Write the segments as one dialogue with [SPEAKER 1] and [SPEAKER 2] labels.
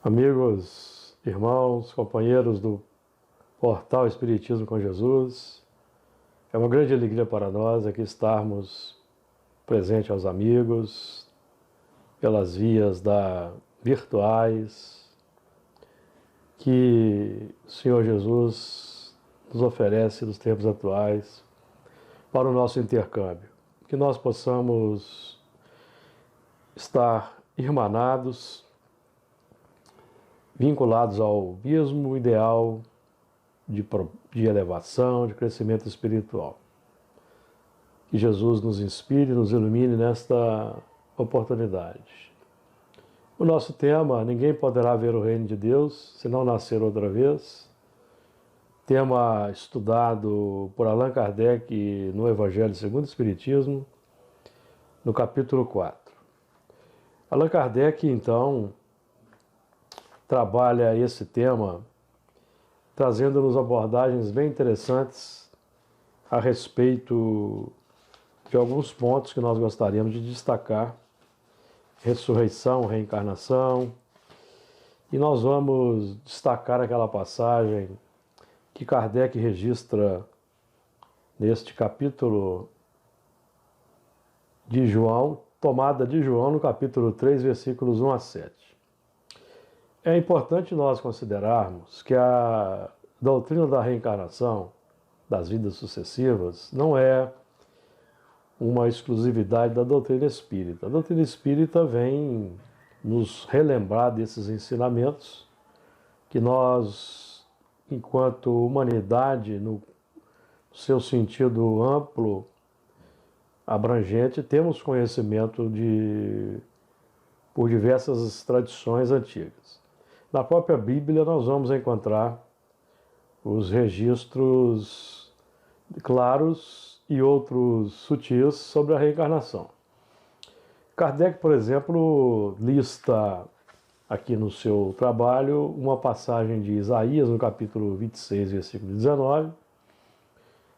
[SPEAKER 1] Amigos, irmãos, companheiros do portal Espiritismo com Jesus, é uma grande alegria para nós aqui estarmos presentes aos amigos, pelas vias virtuais, que o Senhor Jesus nos oferece nos tempos atuais para o nosso intercâmbio. Que nós possamos estar irmanados, vinculados ao mesmo ideal de elevação, de crescimento espiritual. Que Jesus nos inspire, nos ilumine nesta oportunidade. O nosso tema: ninguém poderá ver o reino de Deus se não nascer outra vez. Tema estudado por Allan Kardec no Evangelho segundo o Espiritismo, no capítulo 4. Allan Kardec, então, trabalha esse tema trazendo-nos abordagens bem interessantes a respeito de alguns pontos que nós gostaríamos de destacar: ressurreição, reencarnação. E nós vamos destacar aquela passagem que Kardec registra neste capítulo de João, tomada de João no capítulo 3, versículos 1 a 7. É importante nós considerarmos que a doutrina da reencarnação, das vidas sucessivas, não é uma exclusividade da doutrina espírita. A doutrina espírita vem nos relembrar desses ensinamentos que nós, enquanto humanidade, no seu sentido amplo, abrangente, temos conhecimento por diversas tradições antigas. Na própria Bíblia nós vamos encontrar os registros claros e outros sutis sobre a reencarnação. Kardec, por exemplo, lista aqui no seu trabalho uma passagem de Isaías, no capítulo 26, versículo 19,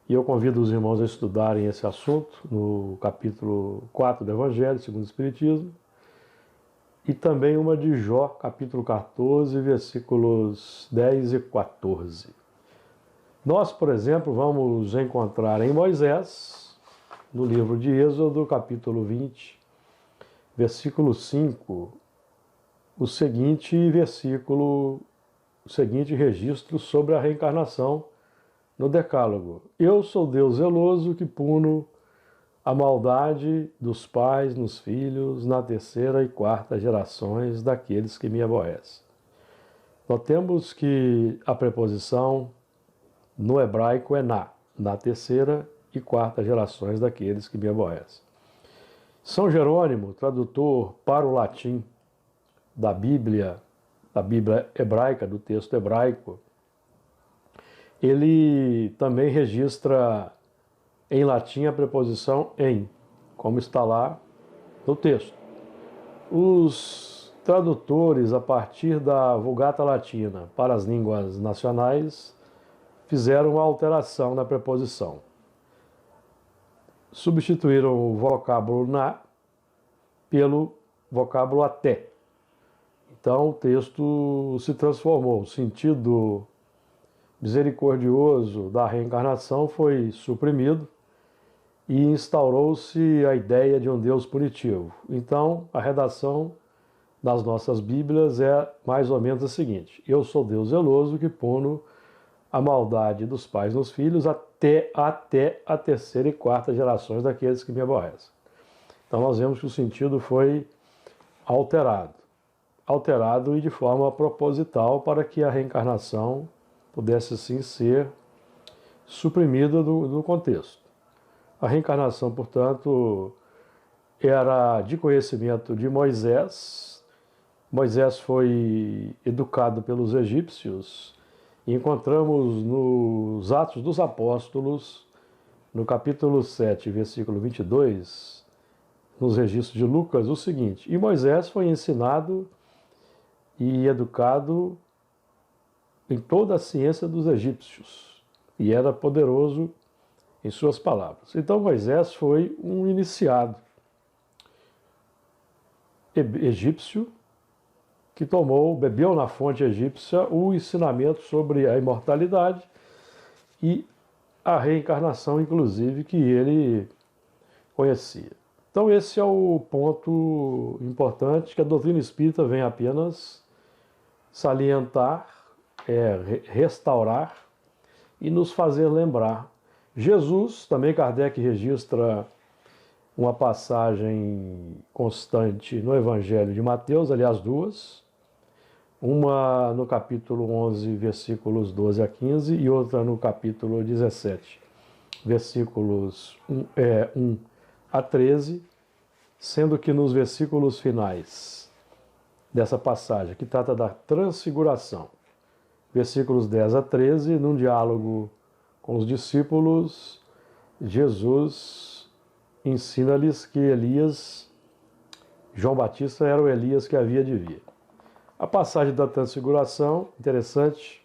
[SPEAKER 1] e eu convido os irmãos a estudarem esse assunto no capítulo 4 do Evangelho segundo o Espiritismo, e também uma de Jó, capítulo 14, versículos 10 e 14. Nós, por exemplo, vamos encontrar em Moisés, no livro de Êxodo, capítulo 20, versículo 5, o seguinte registro sobre a reencarnação no Decálogo: eu sou Deus zeloso que puno a maldade dos pais nos filhos, na terceira e quarta gerações daqueles que me aborrecem. Notemos que a preposição no hebraico é na terceira e quarta gerações daqueles que me aborrecem. São Jerônimo, tradutor para o latim da Bíblia hebraica, do texto hebraico, ele também registra em latim a preposição em, como está lá no texto. Os tradutores, a partir da Vulgata Latina para as línguas nacionais, fizeram uma alteração na preposição. Substituíram o vocábulo na pelo vocábulo até. Então o texto se transformou. O sentido misericordioso da reencarnação foi suprimido e instaurou-se a ideia de um Deus punitivo. Então, a redação das nossas Bíblias é mais ou menos a seguinte: eu sou Deus zeloso que puno a maldade dos pais nos filhos até a terceira e quarta gerações daqueles que me aborrecem. Então nós vemos que o sentido foi alterado e de forma proposital para que a reencarnação pudesse assim ser suprimida do contexto. A reencarnação, portanto, era de conhecimento de Moisés. Moisés foi educado pelos egípcios e encontramos nos Atos dos Apóstolos, no capítulo 7, versículo 22, nos registros de Lucas, o seguinte: e Moisés foi ensinado e educado em toda a ciência dos egípcios, e era poderoso em suas palavras. Então Moisés foi um iniciado egípcio que bebeu na fonte egípcia o ensinamento sobre a imortalidade e a reencarnação, inclusive, que ele conhecia. Então esse é o ponto importante, que a doutrina espírita vem apenas salientar, restaurar e nos fazer lembrar. Jesus, também Kardec registra uma passagem constante no Evangelho de Mateus, aliás, duas, uma no capítulo 11, versículos 12 a 15, e outra no capítulo 17, versículos 1 a 13, sendo que nos versículos finais dessa passagem, que trata da transfiguração, versículos 10 a 13, num diálogo com os discípulos, Jesus ensina-lhes que João Batista era o Elias que havia de vir. A passagem da transfiguração, interessante,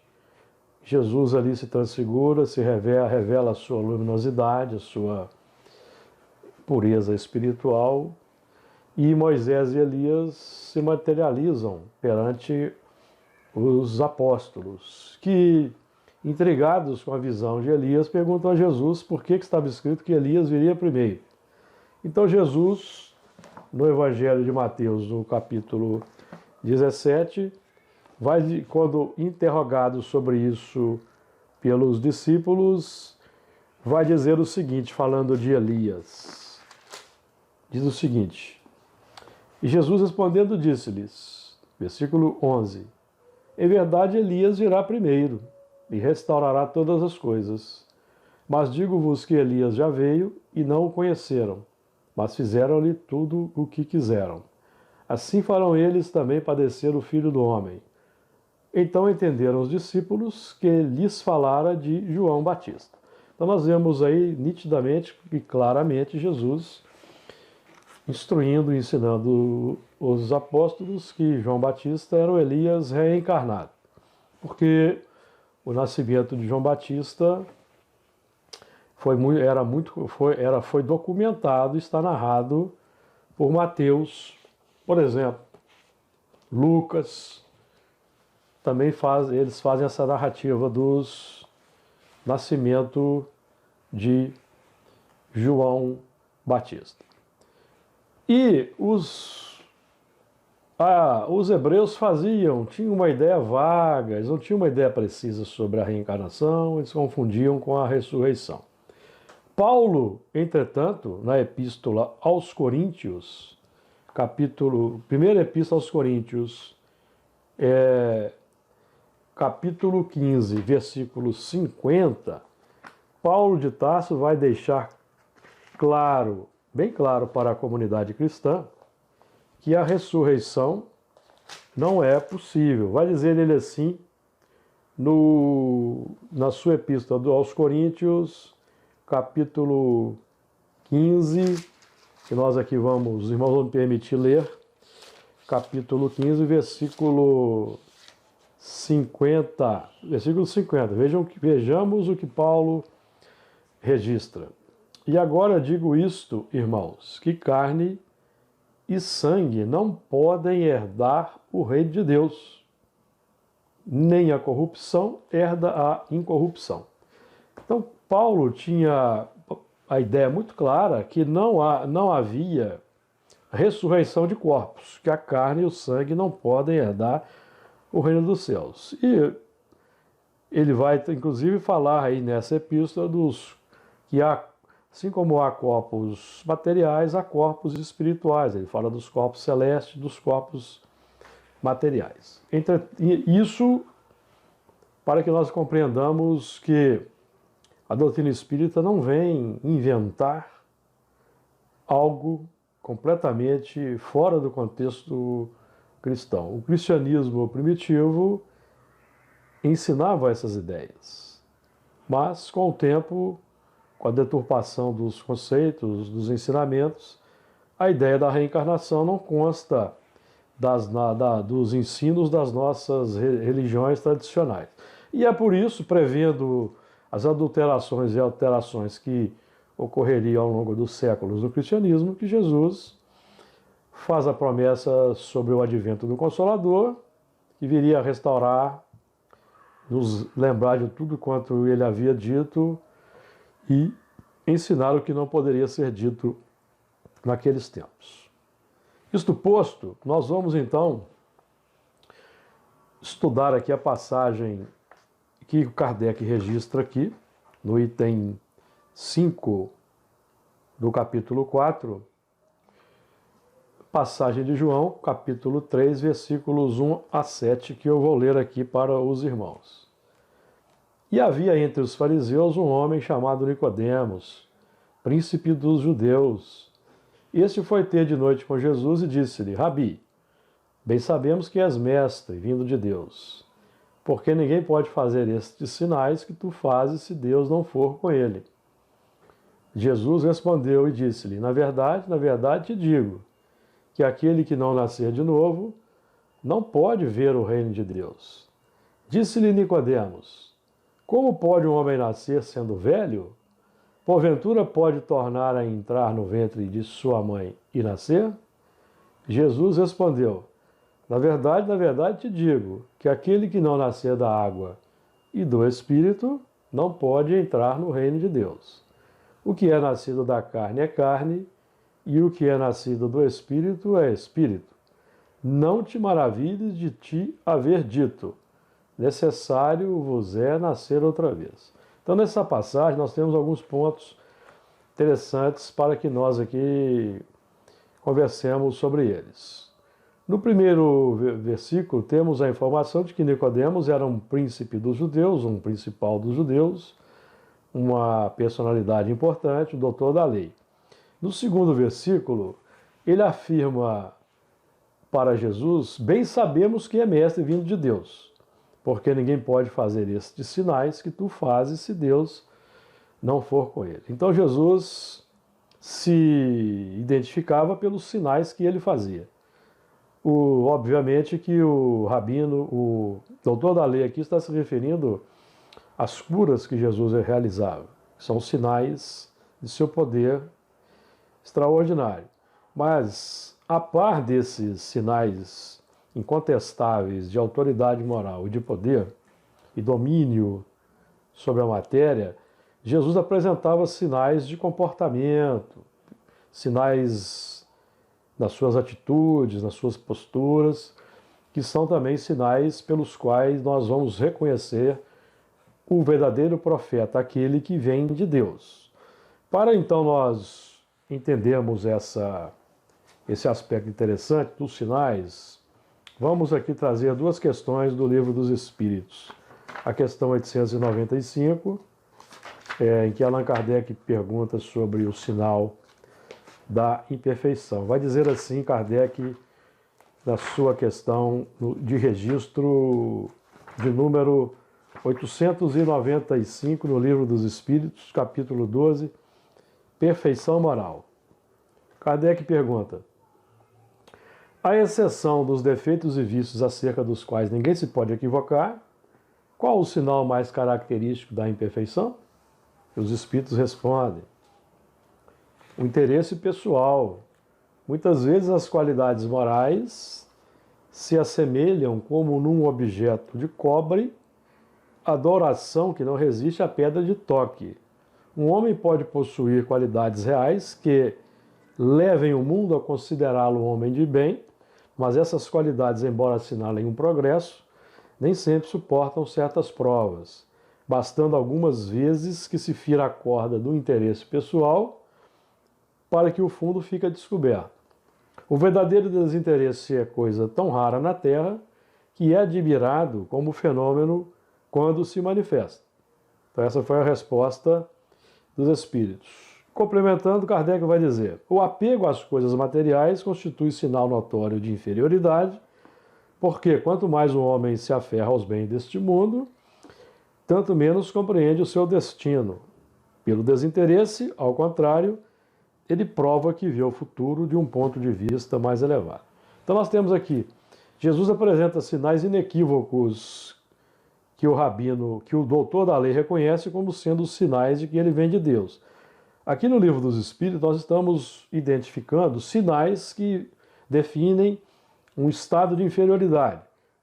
[SPEAKER 1] Jesus ali se transfigura, se revela a sua luminosidade, a sua pureza espiritual, e Moisés e Elias se materializam perante os apóstolos, que, intrigados com a visão de Elias, perguntam a Jesus por que estava escrito que Elias viria primeiro. Então Jesus, no Evangelho de Mateus, no capítulo 17, quando interrogado sobre isso pelos discípulos, vai dizer o seguinte, falando de Elias. Diz o seguinte: E Jesus respondendo disse-lhes, versículo 11, Em verdade Elias virá primeiro e restaurará todas as coisas. Mas digo-vos que Elias já veio e não o conheceram, mas fizeram-lhe tudo o que quiseram. Assim farão eles também padecer o Filho do Homem. Então entenderam os discípulos que lhes falara de João Batista. Então nós vemos aí nitidamente e claramente Jesus instruindo e ensinando os apóstolos que João Batista era o Elias reencarnado. Porque o nascimento de João Batista foi documentado, está narrado por Mateus, por exemplo. Lucas também eles fazem essa narrativa do nascimento de João Batista. E os hebreus tinham uma ideia vaga, eles não tinham uma ideia precisa sobre a reencarnação, eles confundiam com a ressurreição. Paulo, entretanto, na Epístola aos Coríntios, primeira Epístola aos Coríntios, capítulo 15, versículo 50, Paulo de Tarso vai deixar bem claro para a comunidade cristã, que a ressurreição não é possível. Vai dizer ele assim, na sua Epístola aos Coríntios, capítulo 15, que nós aqui os irmãos vão me permitir ler, capítulo 15, versículo 50. Versículo 50. Vejamos o que Paulo registra. E agora digo isto, irmãos, que carne e sangue não podem herdar o reino de Deus, nem a corrupção herda a incorrupção. Então, Paulo tinha a ideia muito clara que não havia ressurreição de corpos, que a carne e o sangue não podem herdar o reino dos céus. E ele vai, inclusive, falar aí nessa epístola que assim como há corpos materiais, há corpos espirituais. Ele fala dos corpos celestes, dos corpos materiais. Isso para que nós compreendamos que a doutrina espírita não vem inventar algo completamente fora do contexto cristão. O cristianismo primitivo ensinava essas ideias, mas com o tempo, com a deturpação dos conceitos, dos ensinamentos, a ideia da reencarnação não consta dos ensinos das nossas religiões tradicionais. E é por isso, prevendo as adulterações e alterações que ocorreriam ao longo dos séculos do cristianismo, que Jesus faz a promessa sobre o advento do Consolador, que viria a restaurar, nos lembrar de tudo quanto ele havia dito e ensinar o que não poderia ser dito naqueles tempos. Isto posto, nós vamos então estudar aqui a passagem que Kardec registra aqui, no item 5 do capítulo 4, passagem de João, capítulo 3, versículos 1 a 7, que eu vou ler aqui para os irmãos. E havia entre os fariseus um homem chamado Nicodemos, príncipe dos judeus. Este foi ter de noite com Jesus e disse-lhe: Rabi, bem sabemos que és mestre, vindo de Deus, porque ninguém pode fazer estes sinais que tu fazes se Deus não for com ele. Jesus respondeu e disse-lhe: na verdade te digo, que aquele que não nascer de novo não pode ver o reino de Deus. Disse-lhe Nicodemos: como pode um homem nascer sendo velho? Porventura pode tornar a entrar no ventre de sua mãe e nascer? Jesus respondeu: na verdade te digo, que aquele que não nascer da água e do Espírito não pode entrar no reino de Deus. O que é nascido da carne é carne, e o que é nascido do Espírito é Espírito. Não te maravilhes de ti haver dito: necessário vos é nascer outra vez. Então, nessa passagem, nós temos alguns pontos interessantes para que nós aqui conversemos sobre eles. No primeiro versículo, temos a informação de que Nicodemos era um príncipe dos judeus, um principal dos judeus, uma personalidade importante, o doutor da lei. No segundo versículo, ele afirma para Jesus: bem sabemos que é mestre vindo de Deus, porque ninguém pode fazer estes sinais que tu fazes se Deus não for com ele. Então Jesus se identificava pelos sinais que ele fazia. Obviamente que o rabino, o doutor da lei aqui está se referindo às curas que Jesus realizava, que são sinais de seu poder extraordinário. Mas, a par desses sinais incontestáveis de autoridade moral e de poder e domínio sobre a matéria, Jesus apresentava sinais de comportamento, sinais nas suas atitudes, nas suas posturas, que são também sinais pelos quais nós vamos reconhecer o verdadeiro profeta, aquele que vem de Deus. Para então nós entendermos esse aspecto interessante dos sinais, vamos aqui trazer duas questões do Livro dos Espíritos. A questão 895, em que Allan Kardec pergunta sobre o sinal da imperfeição. Vai dizer assim Kardec, na sua questão de registro de número 895, no Livro dos Espíritos, capítulo 12, Perfeição Moral. Kardec pergunta: à exceção dos defeitos e vícios acerca dos quais ninguém se pode equivocar, qual o sinal mais característico da imperfeição? E os Espíritos respondem: o interesse pessoal. Muitas vezes as qualidades morais se assemelham como num objeto de cobre, adoração que não resiste à pedra de toque. Um homem pode possuir qualidades reais que levem o mundo a considerá-lo um homem de bem, mas essas qualidades, embora assinalem um progresso, nem sempre suportam certas provas, bastando algumas vezes que se fira a corda do interesse pessoal para que o fundo fique descoberto. O verdadeiro desinteresse é coisa tão rara na Terra que é admirado como fenômeno quando se manifesta. Então essa foi a resposta dos Espíritos. Complementando, Kardec vai dizer: o apego às coisas materiais constitui sinal notório de inferioridade, porque quanto mais o homem se aferra aos bens deste mundo, tanto menos compreende o seu destino. Pelo desinteresse, ao contrário, ele prova que vê o futuro de um ponto de vista mais elevado. Então nós temos aqui, Jesus apresenta sinais inequívocos que o rabino, que o doutor da lei reconhece como sendo os sinais de que ele vem de Deus. Aqui no Livro dos Espíritos nós estamos identificando sinais que definem um estado de inferioridade,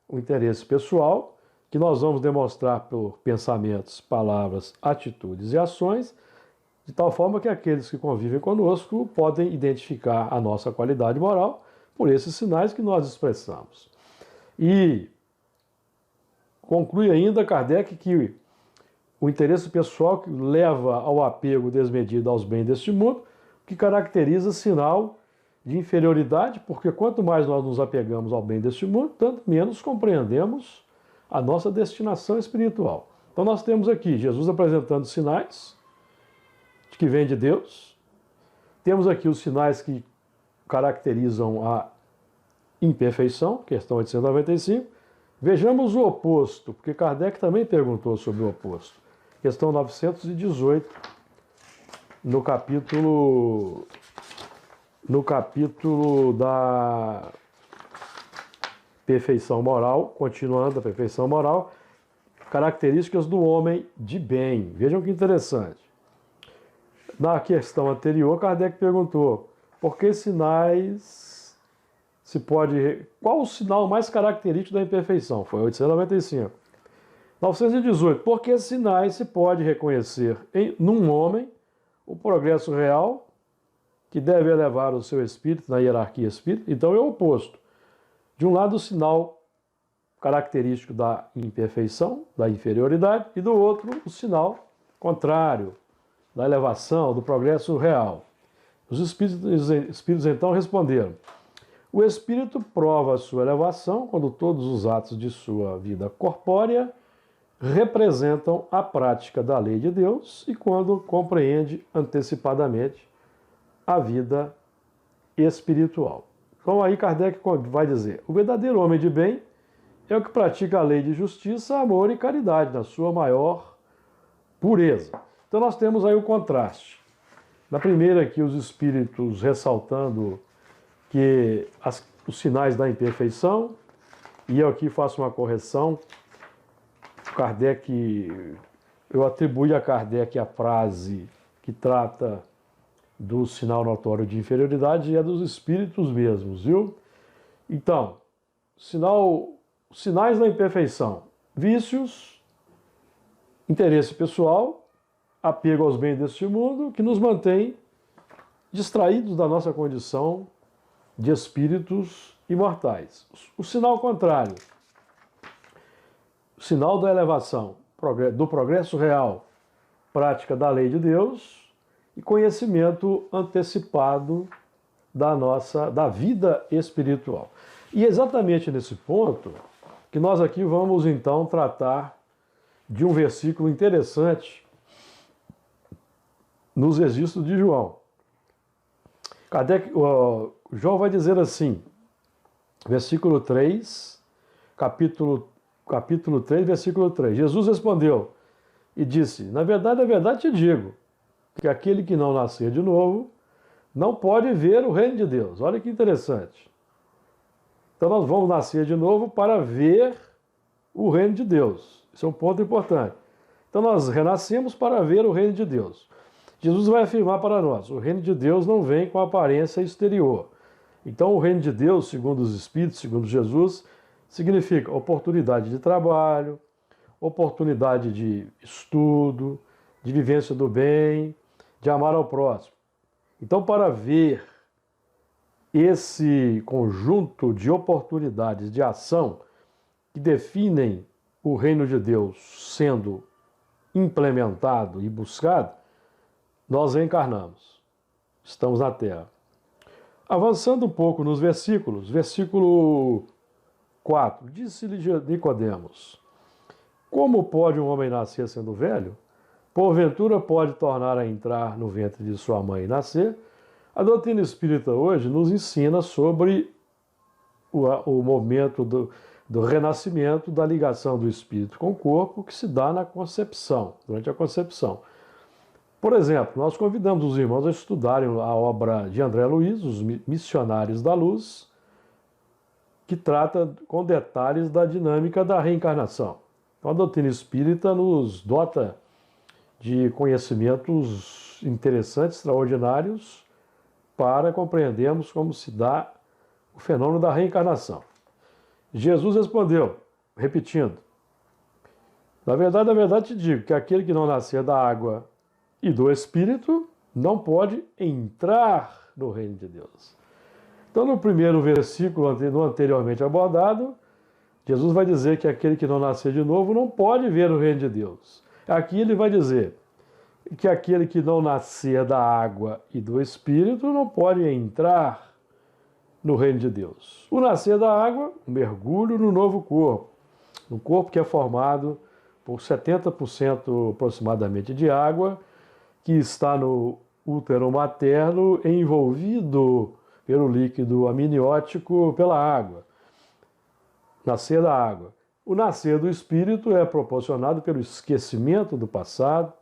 [SPEAKER 1] um interesse pessoal, que nós vamos demonstrar por pensamentos, palavras, atitudes e ações, de tal forma que aqueles que convivem conosco podem identificar a nossa qualidade moral por esses sinais que nós expressamos. E conclui ainda Kardec que o interesse pessoal que leva ao apego desmedido aos bens deste mundo, que caracteriza sinal de inferioridade, porque quanto mais nós nos apegamos ao bem deste mundo, tanto menos compreendemos a nossa destinação espiritual. Então nós temos aqui Jesus apresentando sinais de que vem de Deus, temos aqui os sinais que caracterizam a imperfeição, questão 895. Vejamos o oposto, porque Kardec também perguntou sobre o oposto. Questão 918, no capítulo da perfeição moral, continuando a perfeição moral, características do homem de bem. Vejam que interessante. Na questão anterior, Kardec perguntou: por que sinais se pode... Qual o sinal mais característico da imperfeição? Foi 895. 918. Por que sinais se pode reconhecer num homem o progresso real que deve elevar o seu espírito na hierarquia espírita? Então é o oposto. De um lado, o sinal característico da imperfeição, da inferioridade, e do outro, o sinal contrário, da elevação, do progresso real. Os espíritos então responderam: o espírito prova a sua elevação quando todos os atos de sua vida corpórea representam a prática da lei de Deus e quando compreende antecipadamente a vida espiritual. Então aí Kardec vai dizer: o verdadeiro homem de bem é o que pratica a lei de justiça, amor e caridade na sua maior pureza. Então nós temos aí o contraste. Na primeira aqui, os espíritos ressaltando que os sinais da imperfeição, e eu aqui faço uma correção. Eu atribuo a Kardec a frase que trata do sinal notório de inferioridade e é dos espíritos mesmos, viu? Então, sinais da imperfeição: vícios, interesse pessoal, apego aos bens deste mundo, que nos mantém distraídos da nossa condição de espíritos imortais. O sinal contrário, o sinal da elevação, do progresso real, prática da lei de Deus e conhecimento antecipado da vida espiritual. E é exatamente nesse ponto que nós aqui vamos então tratar de um versículo interessante nos registros de João. João vai dizer assim, versículo 3, capítulo 3, versículo 3. Jesus respondeu e disse: na verdade te digo, que aquele que não nascer de novo não pode ver o reino de Deus. Olha que interessante. Então nós vamos nascer de novo para ver o reino de Deus. Esse é um ponto importante. Então nós renascemos para ver o reino de Deus. Jesus vai afirmar para nós: o reino de Deus não vem com aparência exterior. Então o reino de Deus, segundo os Espíritos, segundo Jesus, significa oportunidade de trabalho, oportunidade de estudo, de vivência do bem, de amar ao próximo. Então, para ver esse conjunto de oportunidades de ação que definem o reino de Deus sendo implementado e buscado, nós encarnamos, estamos na Terra. Avançando um pouco nos versículos, versículo 4, disse-lhe Nicodemos: como pode um homem nascer sendo velho? Porventura pode tornar a entrar no ventre de sua mãe e nascer? A doutrina espírita hoje nos ensina sobre o momento do renascimento, da ligação do espírito com o corpo, que se dá na concepção, durante a concepção. Por exemplo, nós convidamos os irmãos a estudarem a obra de André Luiz, Os Missionários da Luz, que trata com detalhes da dinâmica da reencarnação. Então, a doutrina espírita nos dota de conhecimentos interessantes, extraordinários, para compreendermos como se dá o fenômeno da reencarnação. Jesus respondeu, repetindo, na verdade te digo que aquele que não nascer da água e do Espírito não pode entrar no reino de Deus. Então, no primeiro versículo anteriormente abordado, Jesus vai dizer que aquele que não nascer de novo não pode ver o reino de Deus. Aqui ele vai dizer que aquele que não nascer da água e do Espírito não pode entrar no reino de Deus. O nascer da água, um mergulho no novo corpo, um corpo que é formado por 70% aproximadamente de água, que está no útero materno envolvido pelo líquido amniótico pela água. Nascer da água. O nascer do Espírito é proporcionado pelo esquecimento do passado,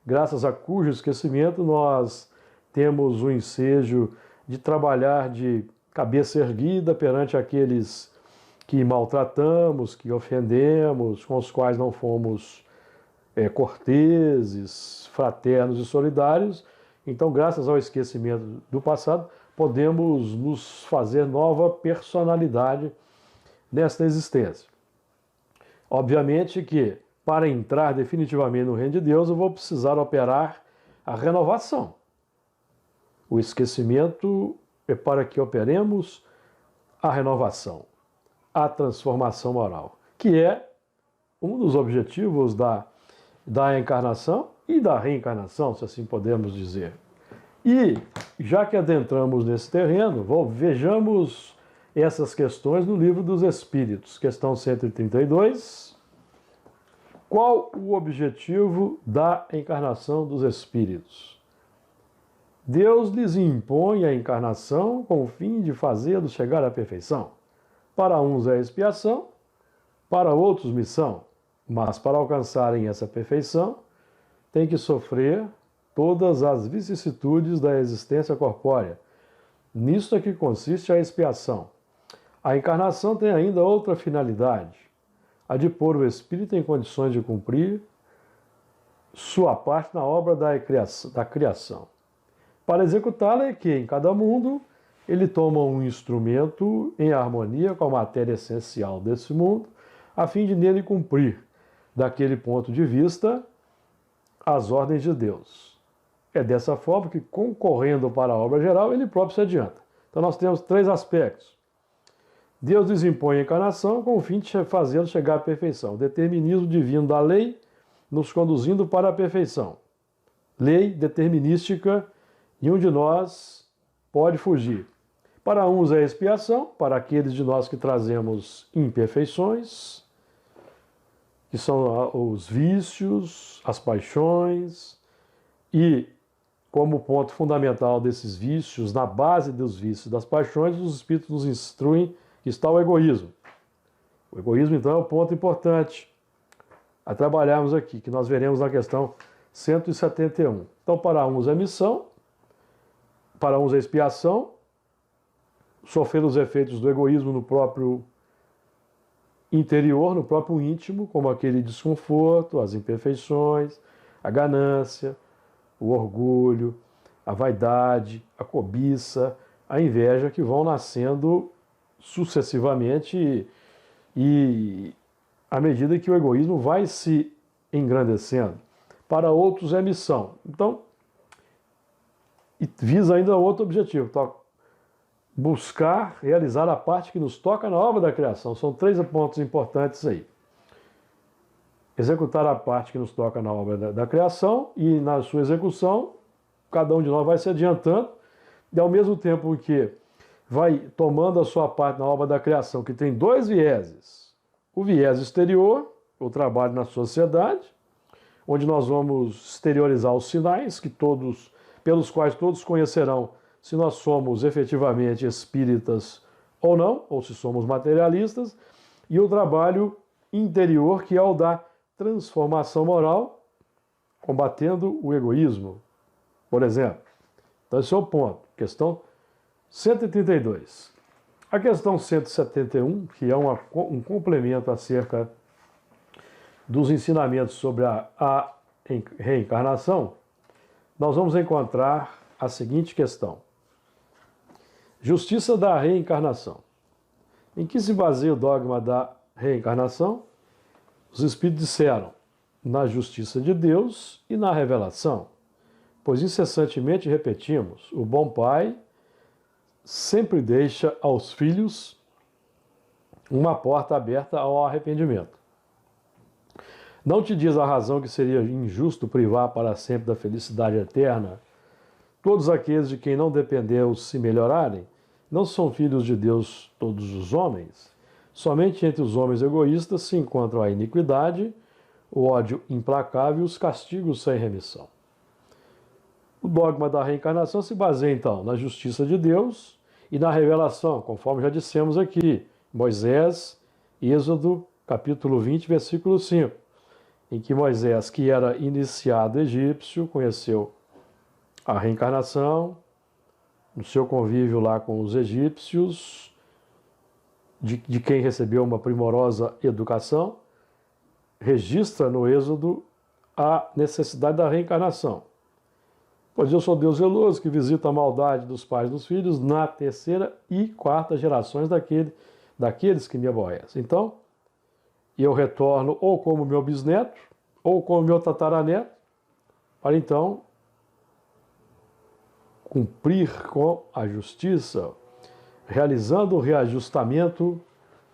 [SPEAKER 1] graças a cujo esquecimento nós temos o ensejo de trabalhar de cabeça erguida perante aqueles que maltratamos, que ofendemos, com os quais não fomos corteses, fraternos e solidários. Então, graças ao esquecimento do passado, podemos nos fazer nova personalidade nesta existência. Obviamente que, para entrar definitivamente no reino de Deus, eu vou precisar operar a renovação. O esquecimento é para que operemos a renovação, a transformação moral, que é um dos objetivos da encarnação e da reencarnação, se assim podemos dizer. E, já que adentramos nesse terreno, vejamos essas questões no Livro dos Espíritos, questão 132. Qual o objetivo da encarnação dos espíritos? Deus lhes impõe a encarnação com o fim de fazê-los chegar à perfeição. Para uns é expiação, para outros missão, mas para alcançarem essa perfeição, tem que sofrer todas as vicissitudes da existência corpórea. Nisto é que consiste a expiação. A encarnação tem ainda outra finalidade, a de pôr o espírito em condições de cumprir sua parte na obra da criação. Para executá-la é que, em cada mundo, ele toma um instrumento em harmonia com a matéria essencial desse mundo, a fim de nele cumprir, daquele ponto de vista, as ordens de Deus. É dessa forma que, concorrendo para a obra geral, ele próprio se adianta. Então nós temos três aspectos. Deus desimpõe a encarnação com o fim de fazê-lo chegar à perfeição. O determinismo divino da lei nos conduzindo para a perfeição. Lei determinística, e um de nós pode fugir. Para uns é expiação, para aqueles de nós que trazemos imperfeições, que são os vícios, as paixões, e como ponto fundamental desses vícios, na base dos vícios das paixões, os espíritos nos instruem que está o egoísmo. O egoísmo, então, é um ponto importante a trabalharmos aqui, que nós veremos na questão 171. Então, para uns é missão, para uns é expiação, sofrer os efeitos do egoísmo no próprio interior, no próprio íntimo, como aquele desconforto, as imperfeições, a ganância, o orgulho, a vaidade, a cobiça, a inveja, que vão nascendo sucessivamente e à medida que o egoísmo vai se engrandecendo. Para outros é missão. Então, e visa ainda outro objetivo, buscar realizar a parte que nos toca na obra da criação. São três pontos importantes aí. Executar a parte que nos toca na obra da criação e na sua execução, cada um de nós vai se adiantando e ao mesmo tempo que vai tomando a sua parte na obra da criação, que tem dois vieses. O viés exterior, o trabalho na sociedade, onde nós vamos exteriorizar os sinais pelos quais todos conhecerão se nós somos efetivamente espíritas ou não, ou se somos materialistas, e o trabalho interior, que é o da transformação moral, combatendo o egoísmo, por exemplo. Então esse é o ponto. Questão 132. A questão 171, que é um complemento acerca dos ensinamentos sobre a reencarnação, nós vamos encontrar a seguinte questão. Justiça da reencarnação. Em que se baseia o dogma da reencarnação? Os Espíritos disseram: na justiça de Deus e na revelação, pois incessantemente repetimos, o bom pai sempre deixa aos filhos uma porta aberta ao arrependimento. Não te diz a razão que seria injusto privar para sempre da felicidade eterna todos aqueles de quem não dependeu se melhorarem? Não são filhos de Deus todos os homens? Somente entre os homens egoístas se encontram a iniquidade, o ódio implacável e os castigos sem remissão. O dogma da reencarnação se baseia, então, na justiça de Deus e na revelação, conforme já dissemos aqui, Moisés, Êxodo, capítulo 20, versículo 5, em que Moisés, que era iniciado egípcio, conheceu a reencarnação, no seu convívio lá com os egípcios, de quem recebeu uma primorosa educação, registra no Êxodo a necessidade da reencarnação. Pois eu sou Deus zeloso, que visita a maldade dos pais dos filhos na terceira e quarta gerações daqueles que me aborrecem. Então, eu retorno ou como meu bisneto, ou como meu tataraneto, para então cumprir com a justiça, realizando o reajustamento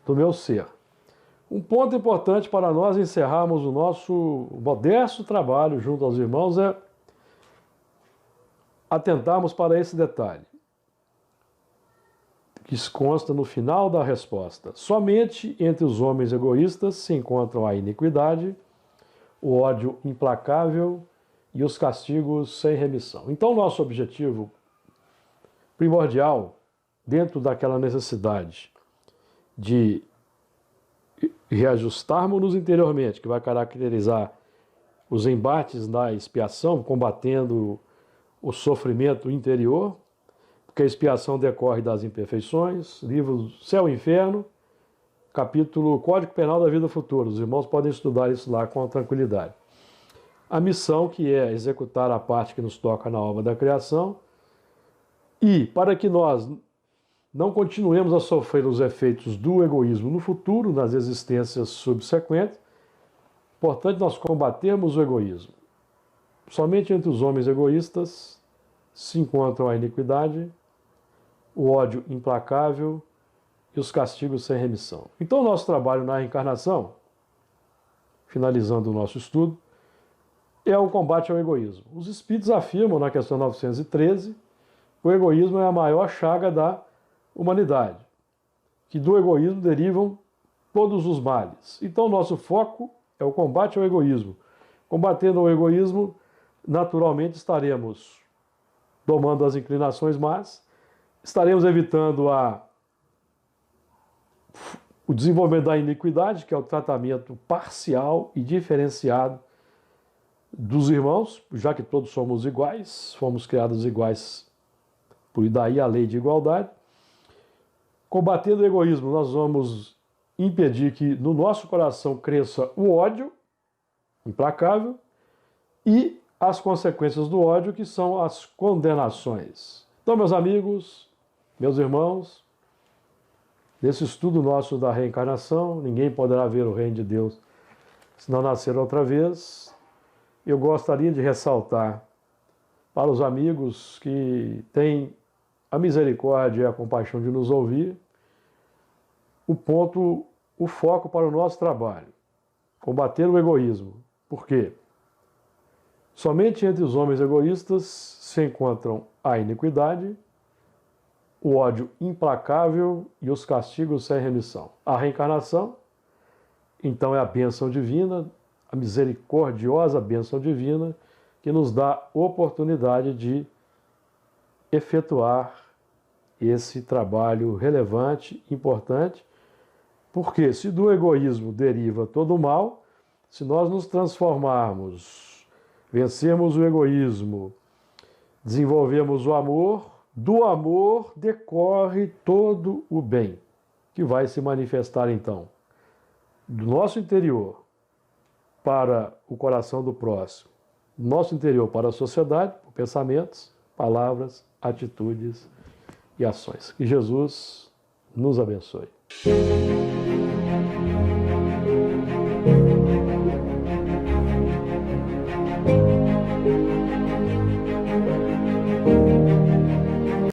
[SPEAKER 1] do meu ser. Um ponto importante para nós encerrarmos o nosso modesto trabalho junto aos irmãos é atentarmos para esse detalhe, que consta no final da resposta. Somente entre os homens egoístas se encontram a iniquidade, o ódio implacável e os castigos sem remissão. Então, nosso objetivo primordial, dentro daquela necessidade de reajustarmos-nos interiormente, que vai caracterizar os embates da expiação, combatendo o sofrimento interior, porque a expiação decorre das imperfeições, livro Céu e Inferno, capítulo Código Penal da Vida Futura. Os irmãos podem estudar isso lá com tranquilidade. A missão, que é executar a parte que nos toca na obra da criação, e para que nós não continuemos a sofrer os efeitos do egoísmo no futuro, nas existências subsequentes, importante nós combatermos o egoísmo. Somente entre os homens egoístas se encontram a iniquidade, o ódio implacável e os castigos sem remissão. Então, o nosso trabalho na reencarnação, finalizando o nosso estudo, é o combate ao egoísmo. Os espíritos afirmam, na questão 913, que o egoísmo é a maior chaga da humanidade, que do egoísmo derivam todos os males. Então, nosso foco é o combate ao egoísmo. Combatendo o egoísmo, naturalmente estaremos domando as inclinações más, estaremos evitando o desenvolvimento da iniquidade, que é o tratamento parcial e diferenciado dos irmãos, já que todos somos iguais, fomos criados iguais, por daí a lei de igualdade. Combatendo o egoísmo, nós vamos impedir que no nosso coração cresça o ódio implacável e as consequências do ódio, que são as condenações. Então, meus amigos, meus irmãos, nesse estudo nosso da reencarnação, ninguém poderá ver o reino de Deus se não nascer outra vez. Eu gostaria de ressaltar para os amigos que têm a misericórdia e a compaixão de nos ouvir, o foco para o nosso trabalho, combater o egoísmo. Por quê? Somente entre os homens egoístas se encontram a iniquidade, o ódio implacável e os castigos sem remissão. A reencarnação, então, é a bênção divina, a misericordiosa bênção divina, que nos dá oportunidade de efetuar esse trabalho relevante, importante, porque se do egoísmo deriva todo o mal, se nós nos transformarmos, vencermos o egoísmo, desenvolvemos o amor, do amor decorre todo o bem, que vai se manifestar então do nosso interior para o coração do próximo, do nosso interior para a sociedade, por pensamentos, palavras, atitudes e ações. Que Jesus nos abençoe.